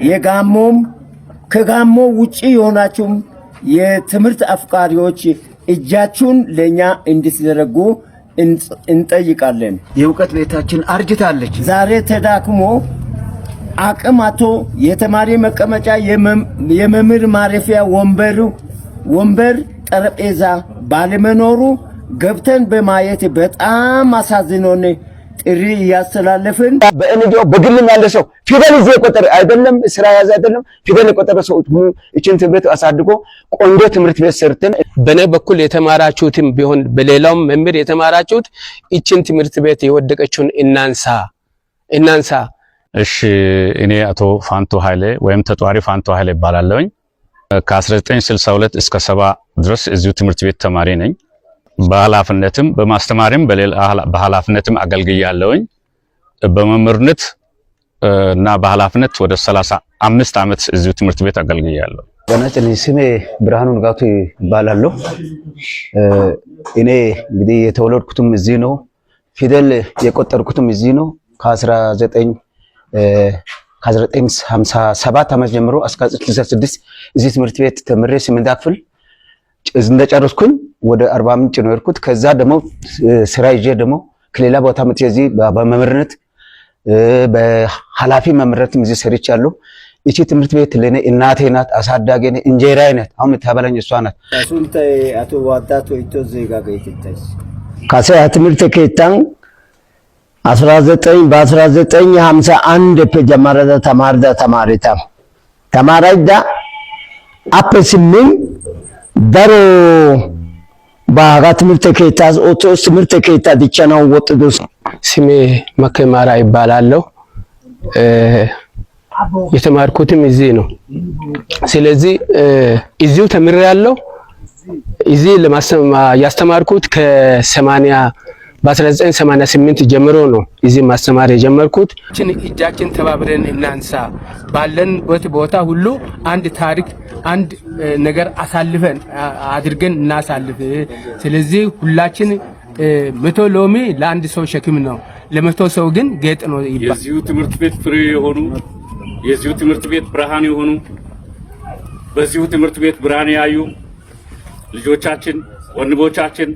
የጋሞም ከጋሞ ውጪ የሆናችሁም የትምህርት አፍቃሪዎች እጃችሁን ለኛ እንድትዘረጉ እንጠይቃለን። የእውቀት ቤታችን አርጅታለች። ዛሬ ተዳክሞ አቅማቶ የተማሪ መቀመጫ የመምህር ማረፊያ ወንበር ጠረጴዛ ባለመኖሩ ገብተን በማየት በጣም አሳዝኖን ጥሪ ያስተላለፍን በእንዲዮ በግልም ያለ ሰው ፊደል እዚህ የቆጠረ አይደለም ስራ ያዘ አይደለም ፊደል የቆጠረ ሰው እቺን ትምህርት አሳድጎ ቆንጆ ትምህርት ቤት ሰርተን በኔ በኩል የተማራችሁትም ቢሆን በሌላውም መምህር የተማራችሁት እቺን ትምህርት ቤት የወደቀችውን እናንሳ። እሺ እኔ አቶ ፋንቱ ኃይሌ ወይም ተጧሪ ፋንቱ ኃይሌ ይባላለሁኝ። ከ1962 እስከ 70 ድረስ እዚሁ ትምህርት ቤት ተማሪ ነኝ። በኃላፊነትም በማስተማርም በኃላፊነትም አገልግያለሁኝ። በመምህርነት እና በኃላፊነት ወደ 35 ዓመት እዚሁ ትምህርት ቤት አገልግያለሁ። በነጭ ስሜ ብርሃኑ ንጋቱ ይባላለሁ። እኔ እንግዲህ የተወለድኩትም እዚህ ነው። ፊደል የቆጠርኩትም እዚህ ነው። ከ1957 ዓመት ጀምሮ እስከ 1966 እዚህ ትምህርት ቤት ተምሬ 8 ክፍል እንደጨረስኩኝ ወደ 40 ምንጭ ነው የሄድኩት። ከዛ ደግሞ ስራ ይዤ ደግሞ ከሌላ ቦታ መጥቼ እዚህ በመምህርነት በኃላፊ መምህርነትም እዚህ ሰርቻለሁ። እቺ ትምህርት ቤት ለኔ እናቴ ናት፣ አሳዳጊ ነኝ፣ እንጀራዬ ናት። አሁን የምታበላኝ እሷ ናት። አሱንተ አቶ ዋዳቶ ኢቶ ዜጋ ጋይተታስ ካሰ ትምህርት ከታን 1951 ጀመረ ተማሪዳ አፕስምን ዳሮ ባጋ ትምህርት ከታስ ኦቶስ ትምህርት ከታ ዲቻናው ወጥዶስ ስሜ መከማራ ይባላለሁ። የተማርኩትም እዚህ ነው። ስለዚህ እዚሁ ተምሬያለሁ። እዚህ ያስተማርኩት በ1988 ጀምሮ ነው እዚህ ማስተማር የጀመርኩት። እጃችን ተባብረን እናንሳ፣ ባለንበት ቦታ ሁሉ አንድ ታሪክ አንድ ነገር አሳልፈን አድርገን እናሳልፍ። ስለዚህ ሁላችን 100 ሎሚ ለአንድ ሰው ሸክም ነው፣ ለ100 ሰው ግን ጌጥ ነው ይባላል። የዚሁ ትምህርት ቤት ፍሬ የሆኑ የዚሁ ትምህርት ቤት ብርሃን የሆኑ በዚሁ ትምህርት ቤት ብርሃን ያዩ ልጆቻችን፣ ወንድሞቻችን፣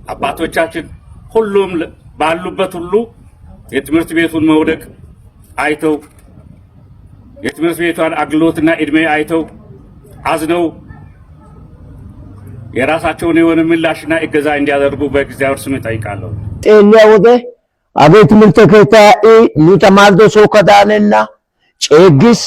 አባቶቻችን ሁሉም ባሉበት ሁሉ የትምህርት ቤቱን መውደቅ አይተው የትምህርት ቤቷን አግሎትና እድሜ አይተው አዝነው የራሳቸውን የሆነ ምላሽና እገዛ እንዲያደርጉ በእግዚአብሔር ስም እጠይቃለሁ። ጤና ወደ አቤት ትምህርት ከታ ኑተማልዶ ሶከዳንና ጨግስ